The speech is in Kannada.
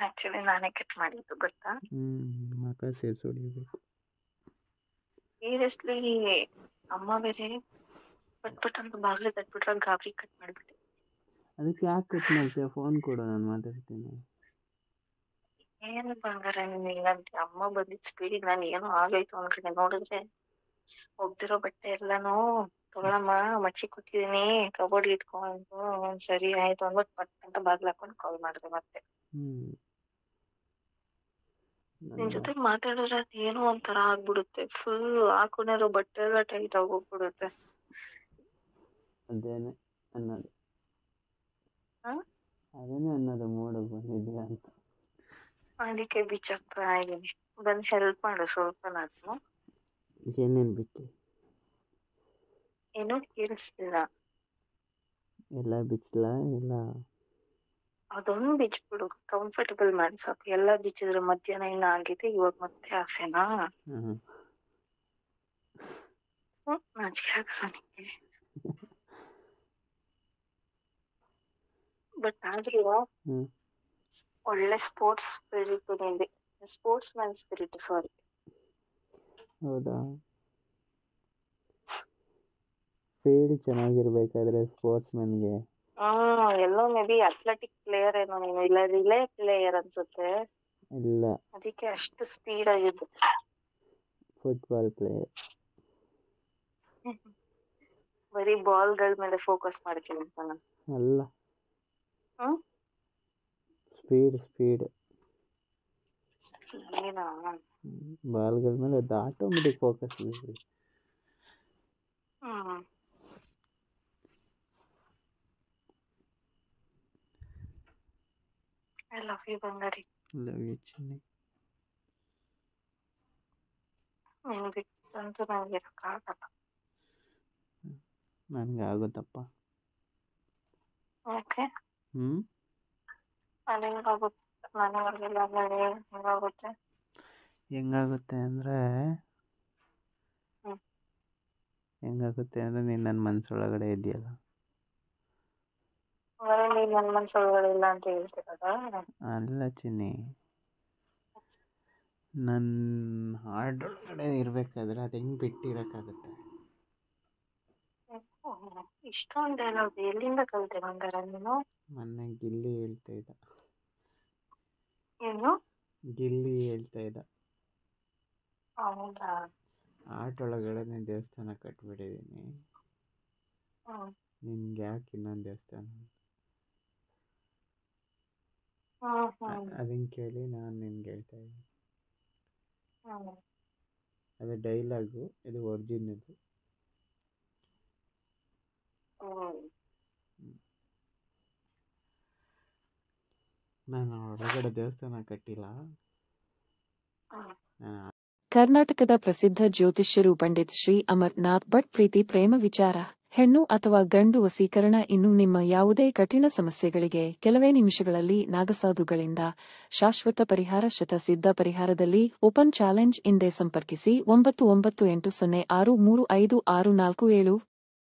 ಆಕ್ಚುಲಿ ನಾನೇ ಕಟ್ ಮಾಡಿದ್ದು ಗೊತ್ತಾ. ಮಕ ಸೇರ್ಸಿ ಹೊಡಿಬೇಕು. ಸೀರಿಯಸ್ಲಿ ಅಮ್ಮ ಬೇರೆ ಪಟ್ ಅಂತ ಬಾಗ್ಲು ತಟ್ಬಿಟ್ರೆ ಗಾಬರಿ ಕಟ್ ಮಾಡ್ಬಿಟ್ಟೆ. ಅದಕ್ಕೆ ಯಾಕೆ ಕಟ್ ಮಾಡ್ತೀಯ? ಫೋನ್ ಕೊಡು, ನಾನು ಮಾತಾಡ್ತೀನಿ. ಏನು ಬಂಗಾರ ನೀನ್ ಇಲ್ಲಂತೆ, ಅಮ್ಮ ಬಂದಿದ್ ಸ್ಪೀಡಿಗೆ ನಾನು ಏನೋ ಆಗೋಯ್ತು ಅನ್ಕಡೆ. ನೋಡಿದ್ರೆ ಒಗ್ದಿರೋ ಬಟ್ಟೆ ಎಲ್ಲಾನು ತಗೊಳಮ್ಮ ಮಚ್ಚಿ ಕೊಟ್ಟಿದೀನಿ ಕಬೋರ್ಡ್ ಇಟ್ಕೊಂಡು. ಸರಿ ಆಯ್ತು ಅಂದ್ಬಿಟ್ಟು ಪಟ್ ಅಂತ ಬಾಗ್ಲು ಹಾಕೊಂಡು ಕಾಲ್ ಮಾಡಿದೆ ಮತ್ತೆ. ನಿನ್ ಜೊತೆ ಮಾತಾಡಿದ್ರೆ ಅದ್ ಏನೋ ಒಂಥರ ಆಗ್ಬಿಡುತ್ತೆ. ಫುಲ್ ಹಾಕೊಂಡಿರೋ ಬಟ್ಟೆ ಎಲ್ಲ ಟೈಟ್ ಆಗೋಗ್ಬಿಡುತ್ತೆ. ಅದೇನೆ ಅನ್ನೋದು, ಹ ಅದೇನೆ ಅನ್ನೋದು ಮೂಡು ಬಂದಿದ್ಯಾ ಅಂತ. ಅದಕ್ಕೆ ಬಿಚ್ಚಾಕ್ತಾ ಇದೀನಿ. ಬಂದ್ ಹೆಲ್ಪ್ ಮಾಡು ಸ್ವಲ್ಪನಾದ್ರು. ಏನೇನು ಬಿಚ್ಚಿ? ಏನೋ ಕೇಳಿಸ್ತಿಲ್ಲ. ಎಲ್ಲ ಬಿಚ್ಚಲ? ಇಲ್ಲ ಅದೊಂದು ಬಿಚ್ಬಿಡು, ಕಂಫರ್ಟಬಲ್ ಮಾಡಿ ಸಾಕು. ಎಲ್ಲ ಬಿಚ್ಚಿದ್ರೆ ಮಧ್ಯಾಹ್ನ ಇನ್ನ ಆಗಿದೆ, ಇವಾಗ ಮತ್ತೆ ಆಸೆನಾ? ನಾಚಿಕೆ ಆಗಲ್ಲ ನಿಂಗೆ? ಬಟ್ ಆದ್ರೂ ಒಳ್ಳೆ ಸ್ಪೋರ್ಟ್ಸ್ ಸ್ಪಿರಿಟ್ ನಿಂದೆ. Sportsman spirit, sorry. ಹೌದಾ? ಫೀಲ್ಡ್ ಚೆನ್ನಾಗಿರ್ಬೇಕಾದ್ರೆ ಸ್ಪೋರ್ಟ್ಸ್ ಮ್ಯಾನ್ಗೆ ಎಲ್ಲೋ ಮೇ ಬಿ ಅಥ್ಲೆಟಿಕ್ ಪ್ಲೇಯರ್ ಏನೋ ನೀನು, ಇಲ್ಲ ರಿಲೇ ಪ್ಲೇಯರ್ ಅನ್ಸುತ್ತೆ. ಇಲ್ಲ, ಅದಕ್ಕೆ ಅಷ್ಟು ಸ್ಪೀಡ್ ಆಗಿದ್ದು. Football player. ಬರೀ ಬಾಲ್ಗಳ ಮೇಲೆ ಫೋಕಸ್ ಮಾಡ್ತೀನಿ ಅಂತ ನಾನು. ಅಲ್ಲ, ಸ್ಪೀಡ್ ಬಾಲ್ಗಳ ಮೇಲೆ ಅದು ಆಟೋಮೆಟಿಕ್ ಫೋಕಸ್ ಇದೆ. I love you Bangari. Love you ಚಿನ್ನಿ. ನೀನ್ ಬಿಟ್ಟಂತೂ ನನಗೆ ಇರಕ್ಕಾಗಲ್ಲ. ನನಗೆ ಆಗುತ್ತಪ್ಪ. ಯಾಕೆ? ಹೆಂಗಾಗುತ್ತೆ ಅಂದರೆ ನೀನು ನನ್ನ ಮನಸ್ಸೊಳಗಡೆ ಇದೆಯಲ್ಲ. ನೀನ್ ನನ್ನ ಮನಸ್ಸೊಳಗಡೆ ಇಲ್ಲ ಅಂತ ಹೇಳ್ತಿರೋದ? ಅಲ್ಲ ಚಿನ್ನಿ, ನನ್ನ ಹಾರ್ಟ್ ಒಳಗಡೆ ಇರಬೇಕಾದ್ರೆ ಅದು ಹೆಂಗೆ ಬಿಟ್ಟಿರೋಕ್ಕಾಗುತ್ತೆ? ಇಷ್ಟೊಂದು ಡೈಲಾಗ್ ಎಲ್ಲಿಂದ ಕಲಿತೆ ಬಂಗಾರ ನೀನು? ಮೊನ್ನೆ ಗಿಲ್ಲಿ ಹೇಳ್ತಾ ಇದ್ದ. ಏನು? ಗಿಲ್ಲಿ ಹೇಳ್ತಾ ಇದ್ದ. ಹೌದಾ? ಆರ್ಟ್ ಒಳಗಡೆ ನಾನು ದೇವಸ್ಥಾನ ಕಟ್ಬಿಟ್ಟಿದ್ದೀನಿ, ನಿನ್ಗೆ ಯಾಕೆ ಇನ್ನೊಂದು ದೇವಸ್ಥಾನ? ಅದನ್ನು ಕೇಳಿ ನಾನು ನಿನ್ಗೆ ಹೇಳ್ತಾ ಇದ್ದೀನಿ. ಅದು ಡೈಲಾಗು, ಇದು ಒರಿಜಿನಲ್. ನಾನು ಒಳಗಡೆ ದೇವಸ್ಥಾನ ಕಟ್ಟಿಲ್ಲ. ಕರ್ನಾಟಕದ ಪ್ರಸಿದ್ಧ ಜ್ಯೋತಿಷ್ಯರು ಪಂಡಿತ್ ಶ್ರೀ ಅಮರ್ನಾಥ್ ಭಟ್ ಪ್ರೀತಿ ಪ್ರೇಮ ವಿಚಾರ, ಹೆಣ್ಣು ಅಥವಾ ಗಂಡು ವಶೀಕರಣ, ಇನ್ನು ನಿಮ್ಮ ಯಾವುದೇ ಕಠಿಣ ಸಮಸ್ಯೆಗಳಿಗೆ ಕೆಲವೇ ನಿಮಿಷಗಳಲ್ಲಿ ನಾಗಸಾಧುಗಳಿಂದ ಶಾಶ್ವತ ಪರಿಹಾರ. ಶತಸಿದ್ಧ ಪರಿಹಾರದಲ್ಲಿ ಓಪನ್ ಚಾಲೆಂಜ್. ಹಿಂದೆ ಸಂಪರ್ಕಿಸಿ 9980635647.